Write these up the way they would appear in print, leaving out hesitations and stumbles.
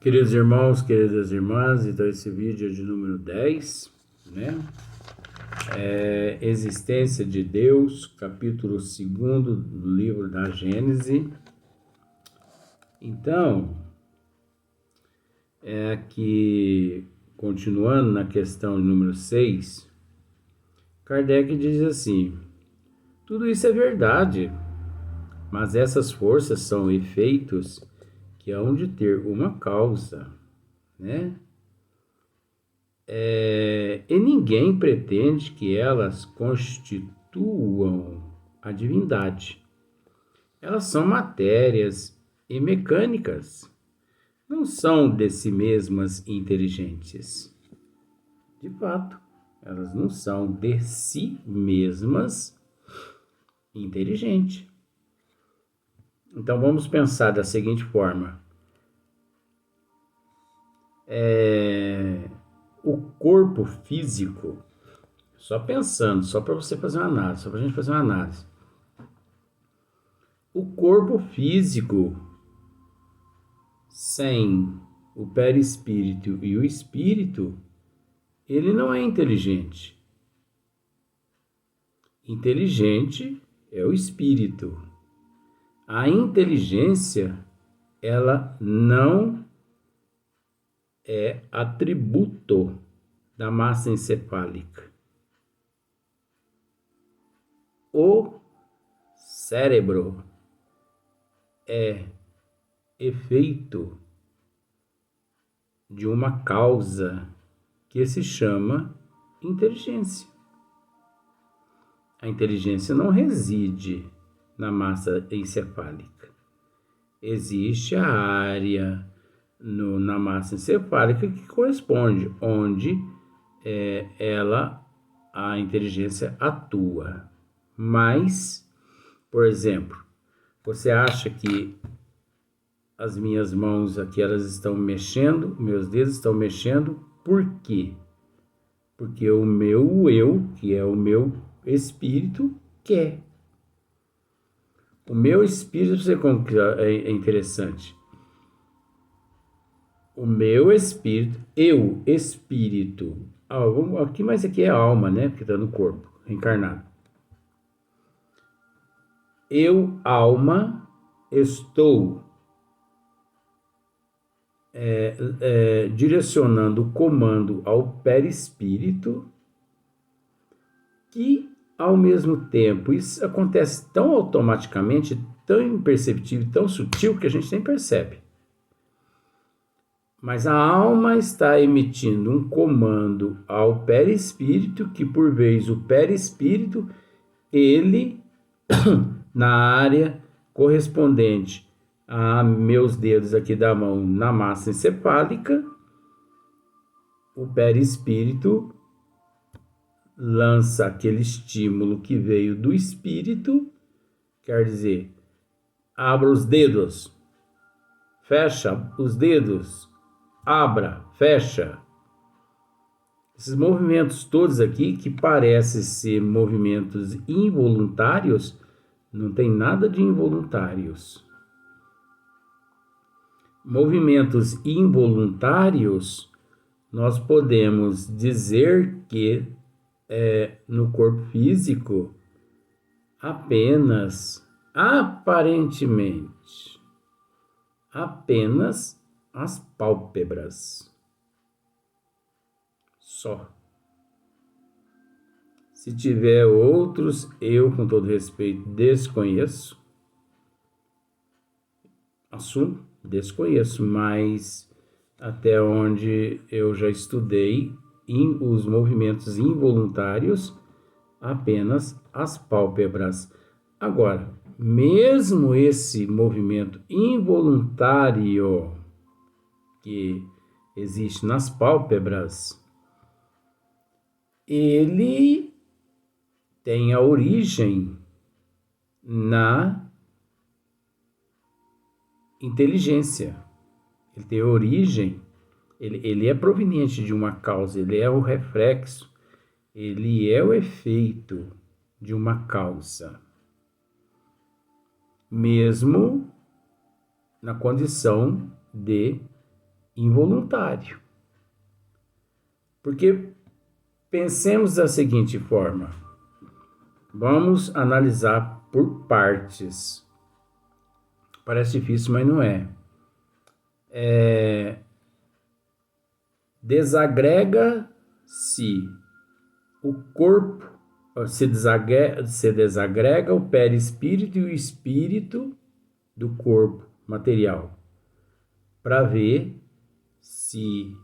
Queridos irmãos, queridas irmãs, então esse vídeo é de número 10, né? Existência de Deus, capítulo 2 do livro da Gênese. Então, aqui, continuando na questão número 6, Kardec diz assim: tudo isso é verdade, mas essas forças são efeitos que hão de ter uma causa, né? E ninguém pretende que elas constituam a divindade. Elas são matérias e mecânicas, não são de si mesmas inteligentes. De fato, elas não são de si mesmas inteligentes. Então vamos pensar da seguinte forma: o corpo físico, só pensando, só para você fazer uma análise, só para a gente fazer uma análise. O corpo físico, sem o perispírito e o espírito, ele não é inteligente. Inteligente é o espírito. A inteligência, ela não é atributo da massa encefálica. O cérebro é efeito de uma causa que se chama inteligência. A inteligência não reside na massa encefálica. Existe a área na massa encefálica que corresponde, onde a inteligência atua. Mas, por exemplo, você acha que as minhas mãos aqui, elas estão mexendo, meus dedos estão mexendo, por quê? Porque o meu eu, que é o meu espírito, quer. O meu espírito, você como que é interessante. O meu espírito, espírito. Aqui, mas aqui é alma, né? Porque está no corpo, encarnado. Eu, alma, estou direcionando o comando ao perispírito, que ao mesmo tempo isso acontece tão automaticamente, tão imperceptível, tão sutil que a gente nem percebe. Mas a alma está emitindo um comando ao perispírito, que por vezes o perispírito, ele, na área correspondente a meus dedos aqui da mão, na massa encefálica, o perispírito lança aquele estímulo que veio do espírito, quer dizer, abra os dedos, fecha os dedos, abra, fecha. Esses movimentos todos aqui, que parecem ser movimentos involuntários, não tem nada de involuntários. Movimentos involuntários, nós podemos dizer que no corpo físico, aparentemente, apenas as pálpebras. Só. Se tiver outros, eu, com todo respeito, desconheço. Assumo, desconheço, mas até onde eu já estudei, os movimentos involuntários, apenas as pálpebras. Agora, mesmo esse movimento involuntário que existe nas pálpebras, ele tem a origem na inteligência. Ele tem origem, ele é proveniente de uma causa, ele é o reflexo, ele é o efeito de uma causa. Mesmo na condição de involuntário. Porque pensemos da seguinte forma, vamos analisar por partes. Parece difícil, mas não é. Desagrega-se o corpo, se desagrega o perispírito e o espírito do corpo material, para ver se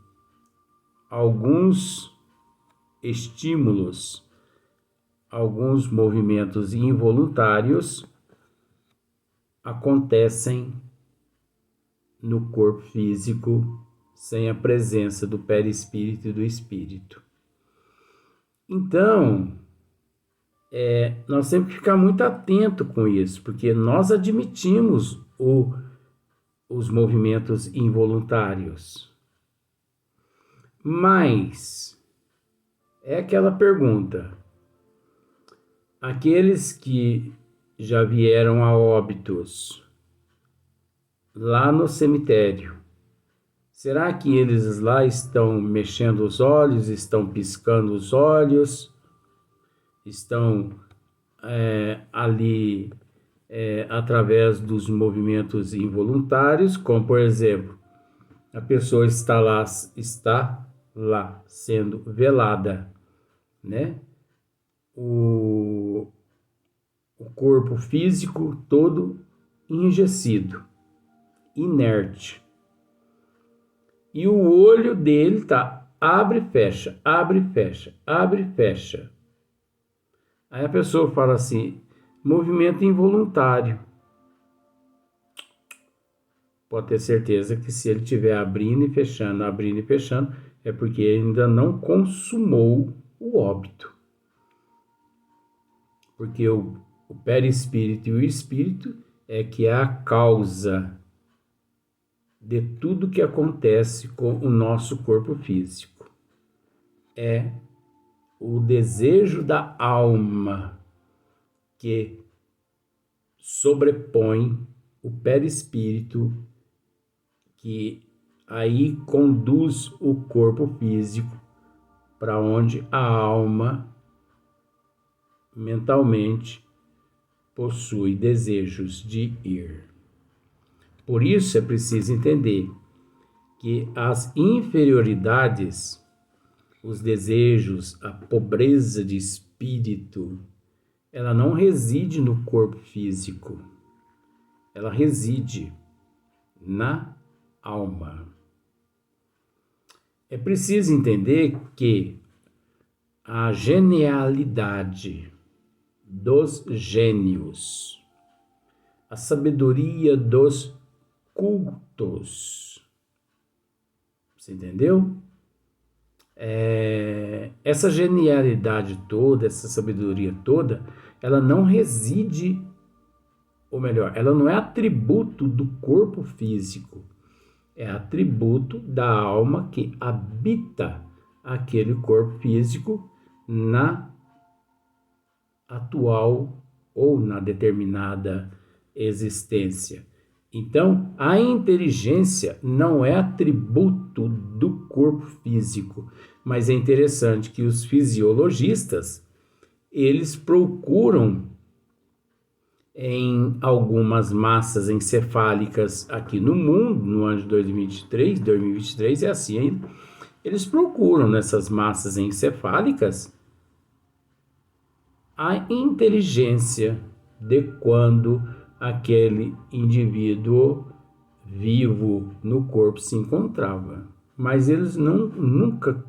alguns estímulos, alguns movimentos involuntários acontecem no corpo físico sem a presença do perispírito e do espírito. Então, nós temos que ficar muito atento com isso, porque nós admitimos os movimentos involuntários. Mas é aquela pergunta, aqueles que já vieram a óbitos lá no cemitério, será que eles lá estão mexendo os olhos, estão piscando os olhos, estão ali através dos movimentos involuntários, como por exemplo, a pessoa está lá sendo velada, né? O corpo físico todo enrijecido, inerte. E o olho dele tá abre, fecha, abre, fecha, abre, fecha. Aí a pessoa fala assim, movimento involuntário. Pode ter certeza que se ele estiver abrindo e fechando, é porque ainda não consumou o óbito. Porque o perispírito e o espírito é que é a causa de tudo que acontece com o nosso corpo físico. É o desejo da alma que sobrepõe o perispírito, que aí conduz o corpo físico para onde a alma mentalmente possui desejos de ir. Por isso é preciso entender que as inferioridades, os desejos, a pobreza de espírito, ela não reside no corpo físico, ela reside na alma. É preciso entender que a genialidade dos gênios, a sabedoria dos cultos, você entendeu? Essa genialidade toda, essa sabedoria toda, ela não reside, ou melhor, ela não é atributo do corpo físico, é atributo da alma que habita aquele corpo físico na atual ou na determinada existência. Então, a inteligência não é atributo do corpo físico, mas é interessante que os fisiologistas, eles procuram em algumas massas encefálicas aqui no mundo, no ano de 2023 é assim ainda, eles procuram nessas massas encefálicas a inteligência de quando aquele indivíduo vivo no corpo se encontrava. Mas eles nunca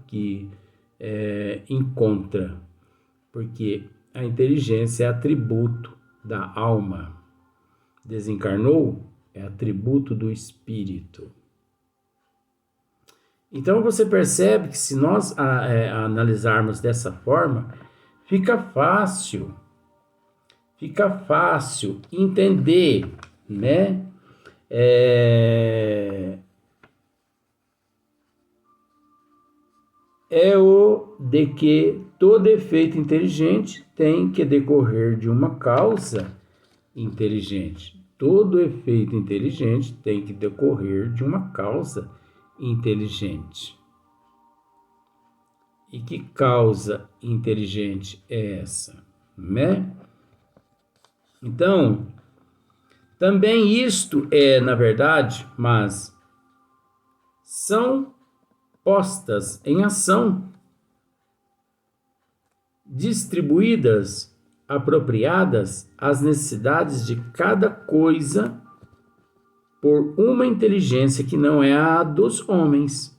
encontram, porque a inteligência é atributo da alma. Desencarnou é atributo do espírito. Então você percebe que se nós analisarmos dessa forma, fica fácil entender, né? O de que todo efeito inteligente tem que decorrer de uma causa inteligente. Todo efeito inteligente tem que decorrer de uma causa inteligente. E que causa inteligente é essa, né? Então, também isto é, na verdade, mas são postas em ação, distribuídas, apropriadas às necessidades de cada coisa por uma inteligência que não é a dos homens.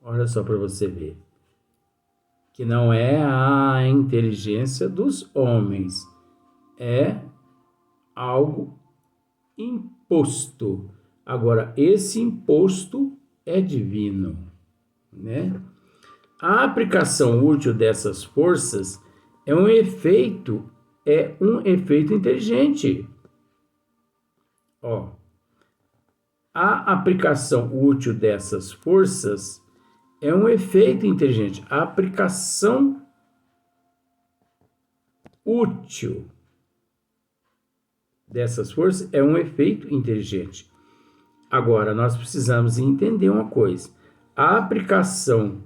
Olha só para você ver. Que não é a inteligência dos homens. É algo imposto. Agora, esse imposto é divino, né? A aplicação útil dessas forças é um efeito inteligente. Ó, a aplicação útil dessas forças é um efeito inteligente. A aplicação útil dessas forças é um efeito inteligente. Agora, nós precisamos entender uma coisa. A aplicação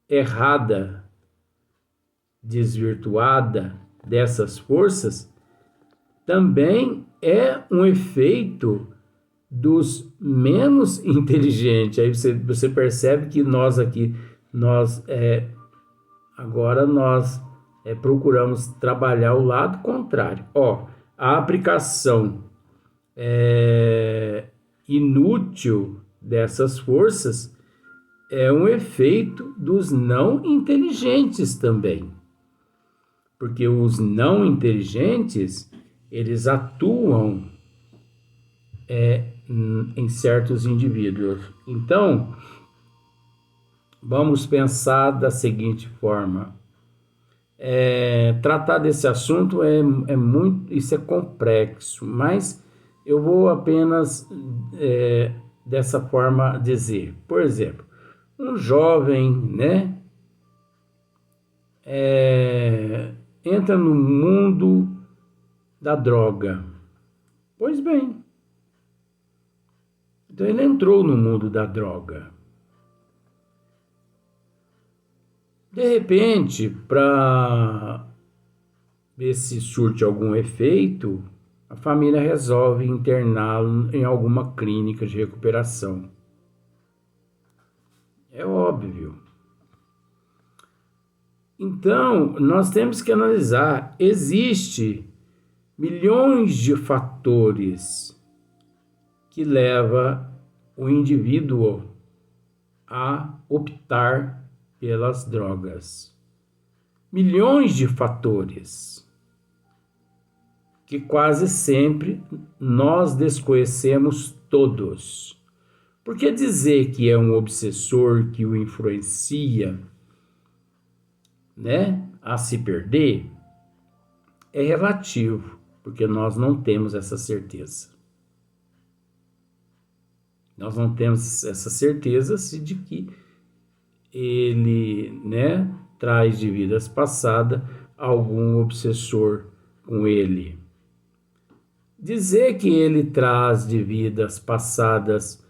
errada, desvirtuada dessas forças também é um efeito dos menos inteligentes. Aí você percebe que nós aqui, agora nós procuramos trabalhar o lado contrário. Ó, a aplicação inútil dessas forças é um efeito dos não inteligentes também. Porque os não inteligentes, eles atuam em certos indivíduos. Então, vamos pensar da seguinte forma. Tratar desse assunto isso é complexo, mas eu vou apenas dessa forma dizer. Por exemplo, um jovem, né, entra no mundo da droga. Pois bem, então ele entrou no mundo da droga. De repente, para ver se surte algum efeito, a família resolve interná-lo em alguma clínica de recuperação. É óbvio. Então, nós temos que analisar. Existem milhões de fatores que levam o indivíduo a optar pelas drogas. Milhões de fatores que quase sempre nós desconhecemos todos. Por que dizer que é um obsessor que o influencia, né, a se perder? É relativo, porque nós não temos essa certeza. Nós não temos essa certeza de que ele, né, traz de vidas passadas algum obsessor com ele. Dizer que ele traz de vidas passadas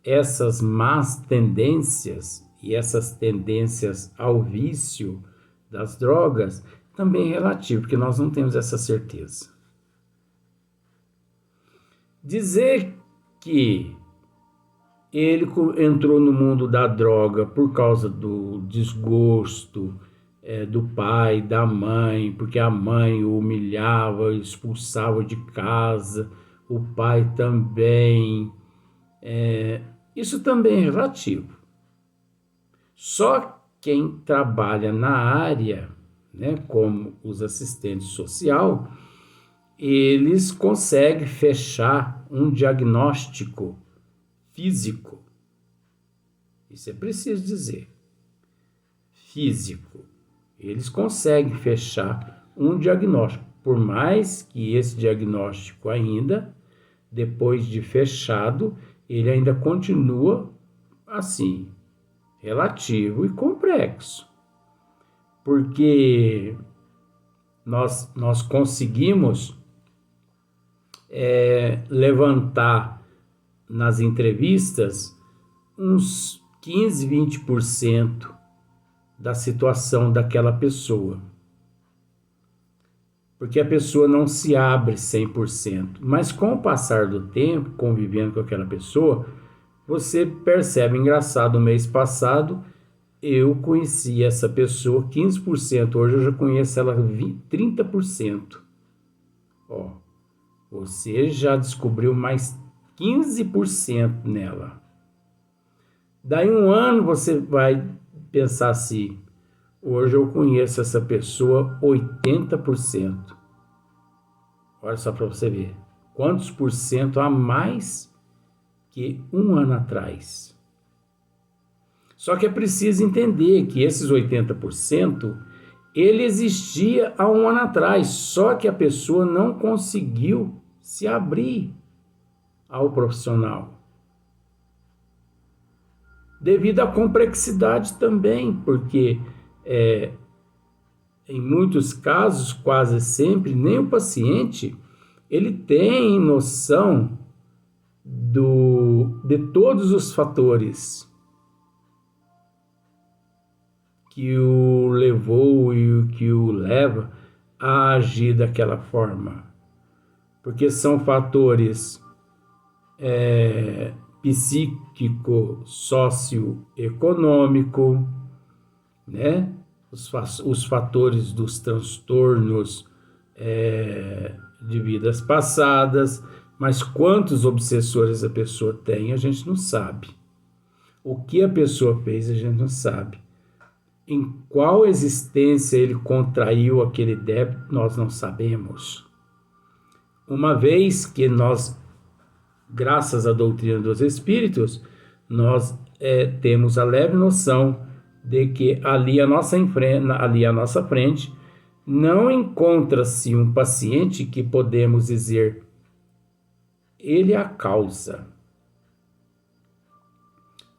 essas más tendências e essas tendências ao vício das drogas também é relativo, porque nós não temos essa certeza. Dizer que ele entrou no mundo da droga por causa do desgosto do pai, da mãe, porque a mãe o humilhava, expulsava de casa, o pai também. Isso também é relativo. Só quem trabalha na área, né, como os assistentes sociais, eles conseguem fechar um diagnóstico físico. Isso é preciso dizer. Físico. Eles conseguem fechar um diagnóstico, por mais que esse diagnóstico ainda, depois de fechado, ele ainda continua assim, relativo e complexo. Porque nós conseguimos levantar nas entrevistas uns 15, 20% da situação daquela pessoa. Porque a pessoa não se abre 100%. Mas com o passar do tempo, convivendo com aquela pessoa, você percebe, engraçado, no mês passado, eu conheci essa pessoa 15%, hoje eu já conheço ela 30%. Ó, você já descobriu mais 15% nela. Daí um ano você vai pensar assim, hoje eu conheço essa pessoa 80%. Olha só para você ver, quantos por cento a mais que um ano atrás. Só que é preciso entender que esses 80%, ele existia há um ano atrás, só que a pessoa não conseguiu se abrir ao profissional. Devido à complexidade também, porque em muitos casos, quase sempre, nem o paciente ele tem noção de todos os fatores que o levou e o que o leva a agir daquela forma. Porque são fatores psíquico, socioeconômico, né? Os fatores dos transtornos de vidas passadas, mas quantos obsessores a pessoa tem, a gente não sabe. O que a pessoa fez, a gente não sabe. Em qual existência ele contraiu aquele débito, nós não sabemos. Uma vez que nós, graças à doutrina dos espíritos, nós temos a leve noção de que ali à nossa frente não encontra-se um paciente que podemos dizer ele é a causa.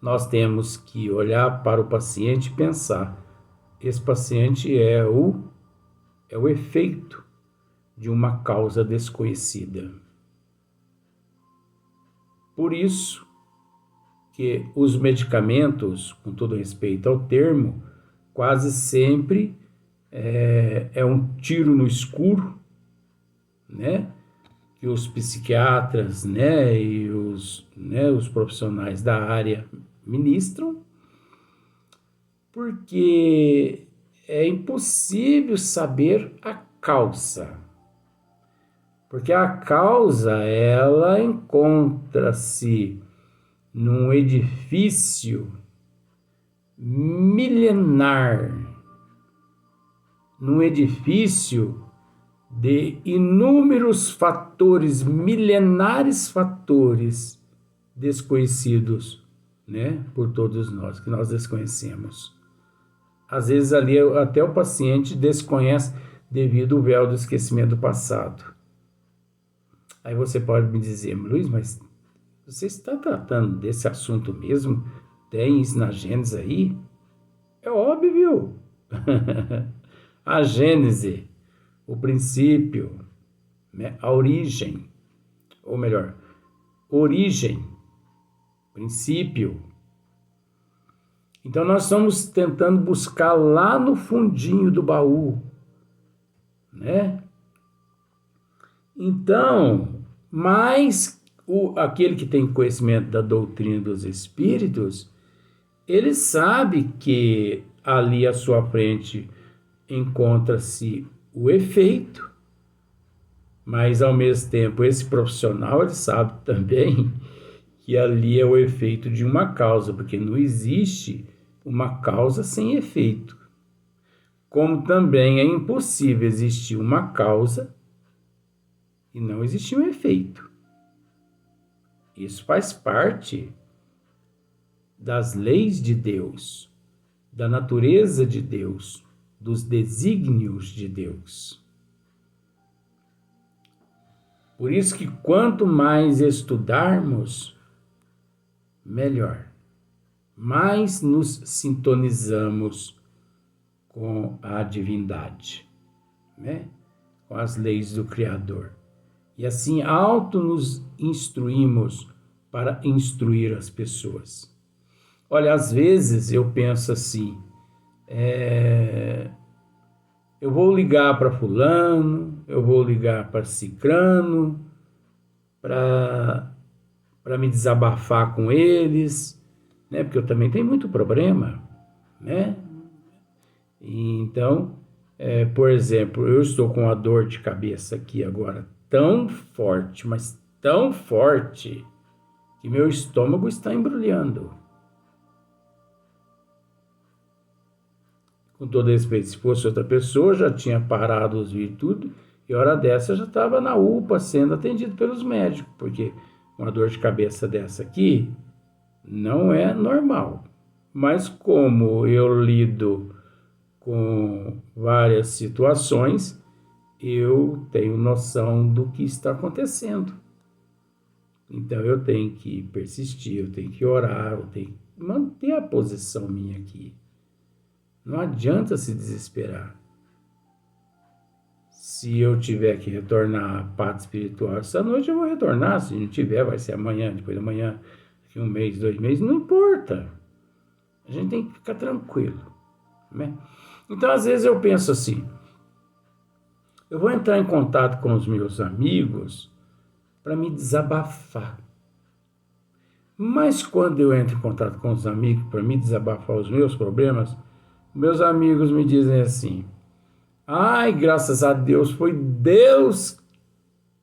Nós temos que olhar para o paciente e pensar, esse paciente é o efeito de uma causa desconhecida. Por isso que os medicamentos, com todo respeito ao termo, quase sempre é um tiro no escuro, né? Que os psiquiatras, né, e os profissionais da área ministram, porque é impossível saber a causa. Porque a causa, ela encontra-se num edifício milenar, num edifício de inúmeros fatores, milenares fatores desconhecidos, né, por todos nós, que nós desconhecemos. Às vezes ali até o paciente desconhece devido ao véu do esquecimento do passado. Aí você pode me dizer, Luiz, mas você está tratando desse assunto mesmo? Tem isso na Gênese aí? É óbvio. A Gênese, o princípio, né? A origem, ou melhor, origem, princípio. Então nós estamos tentando buscar lá no fundinho do baú, né? Então, mas aquele que tem conhecimento da doutrina dos espíritos, ele sabe que ali à sua frente encontra-se o efeito, mas ao mesmo tempo esse profissional ele sabe também que ali é o efeito de uma causa, porque não existe uma causa sem efeito. Como também é impossível existir uma causa e não existir um efeito. Isso faz parte das leis de Deus, da natureza de Deus, dos desígnios de Deus. Por isso que quanto mais estudarmos, melhor. Mais nos sintonizamos com a divindade, né? Com as leis do Criador. E assim, auto nos instruímos para instruir as pessoas. Olha, às vezes eu penso assim, eu vou ligar para fulano, eu vou ligar para cicrano, para me desabafar com eles, né? Porque eu também tenho muito problema, né? Então, por exemplo, eu estou com uma dor de cabeça aqui agora tão forte, mas tão forte, que meu estômago está embrulhando. Com todo respeito, se fosse outra pessoa, já tinha parado os vídeos tudo, e hora dessa já estava na UPA sendo atendido pelos médicos, porque uma dor de cabeça dessa aqui não é normal. Mas como eu lido com várias situações, eu tenho noção do que está acontecendo. Então eu tenho que persistir, eu tenho que orar, eu tenho que manter a posição minha aqui. Não adianta se desesperar. Se eu tiver que retornar à parte espiritual essa noite, eu vou retornar. Se não tiver, vai ser amanhã, depois de amanhã, daqui 1 mês, 2 meses, não importa. A gente tem que ficar tranquilo, né? Então, às vezes eu penso assim, eu vou entrar em contato com os meus amigos para me desabafar. Mas quando eu entro em contato com os amigos para me desabafar os meus problemas, meus amigos me dizem assim, ai, graças a Deus, foi Deus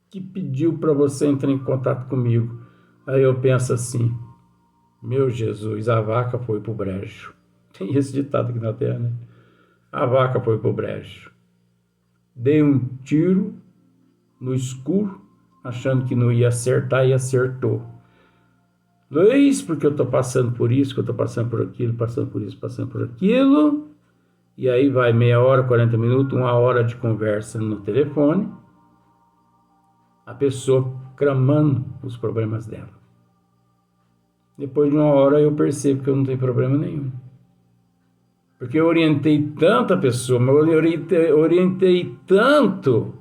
que pediu para você entrar em contato comigo. Aí eu penso assim, meu Jesus, a vaca foi pro brejo. Tem esse ditado aqui na terra, né? A vaca foi pro brejo. Dei um tiro no escuro, achando que não ia acertar, e acertou. Luiz, porque eu tô passando por isso, que eu tô passando por aquilo, passando por isso, passando por aquilo. E aí vai meia hora, 40 minutos, 1 hora de conversa no telefone. A pessoa cramando os problemas dela. Depois de 1 hora eu percebo que eu não tenho problema nenhum. Porque eu orientei tanto a pessoa, mas eu orientei tanto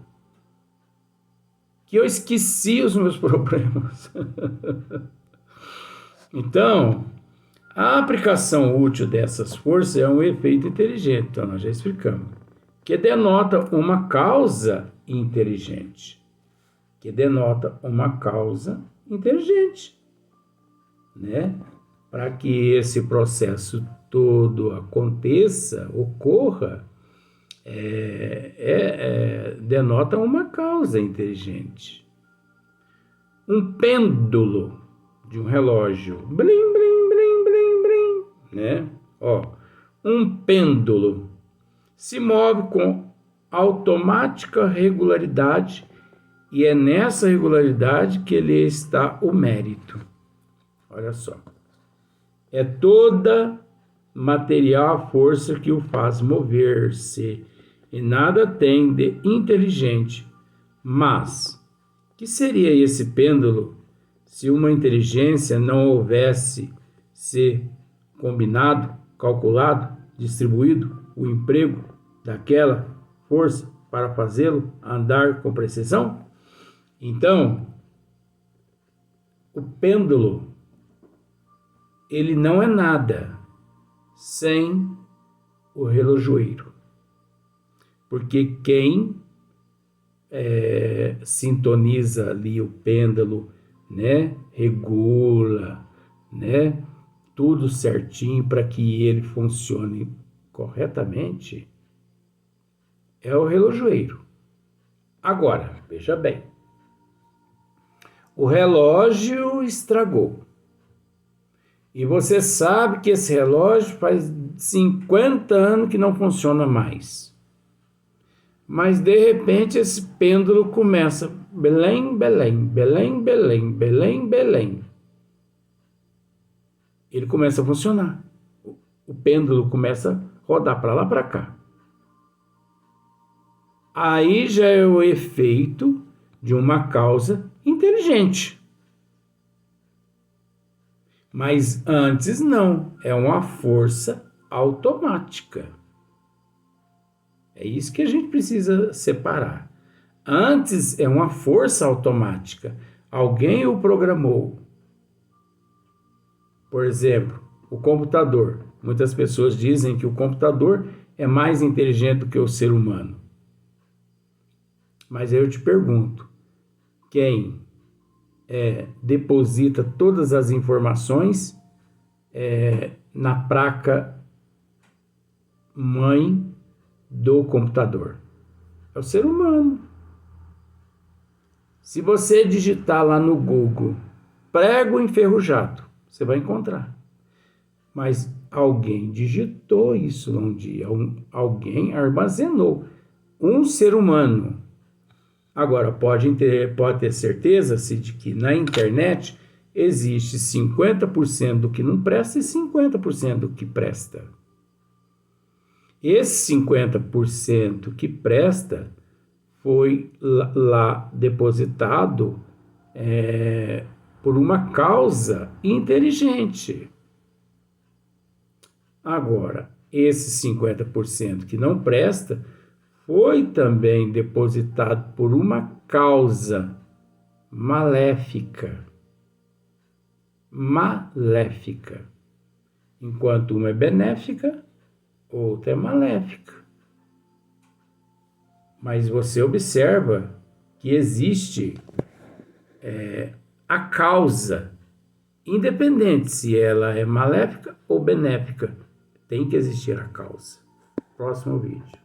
que eu esqueci os meus problemas. Então, a aplicação útil dessas forças é um efeito inteligente, então nós já explicamos, que denota uma causa inteligente. Né? Para que esse processo todo aconteça, ocorra, denota uma causa inteligente. Um pêndulo de um relógio, blim, blim, blim, blim, blim, né? Um pêndulo se move com automática regularidade e é nessa regularidade que lhe está o mérito. Olha só. É toda material a força que o faz mover-se, e nada tem de inteligente. Mas, que seria esse pêndulo se uma inteligência não houvesse se combinado, calculado, distribuído o emprego daquela força para fazê-lo andar com precisão? Então, o pêndulo, ele não é nada sem o relojoeiro. Porque quem sintoniza ali o pêndulo, né, regula, né, tudo certinho para que ele funcione corretamente, é o relojoeiro. Agora, veja bem, o relógio estragou. E você sabe que esse relógio faz 50 anos que não funciona mais. Mas, de repente, esse pêndulo começa Belém, Belém, Belém, Belém, Belém, Belém. Ele começa a funcionar. O pêndulo começa a rodar para lá, para cá. Aí já é o efeito de uma causa inteligente. Mas antes não, é uma força automática. É isso que a gente precisa separar. Antes é uma força automática. Alguém o programou. Por exemplo, o computador. Muitas pessoas dizem que o computador é mais inteligente do que o ser humano. Mas eu te pergunto, quem deposita todas as informações na placa mãe do computador? É o ser humano. Se você digitar lá no Google prego enferrujado, você vai encontrar. Mas alguém digitou isso um dia, alguém armazenou. Um ser humano. Agora, pode ter certeza de que na internet existe 50% do que não presta e 50% do que presta. Esse 50% que presta foi lá depositado por uma causa inteligente. Agora, esse 50% que não presta foi também depositado por uma causa maléfica. Maléfica. Enquanto uma é benéfica, outra é maléfica. Mas você observa que existe a causa, independente se ela é maléfica ou benéfica, tem que existir a causa. Próximo vídeo.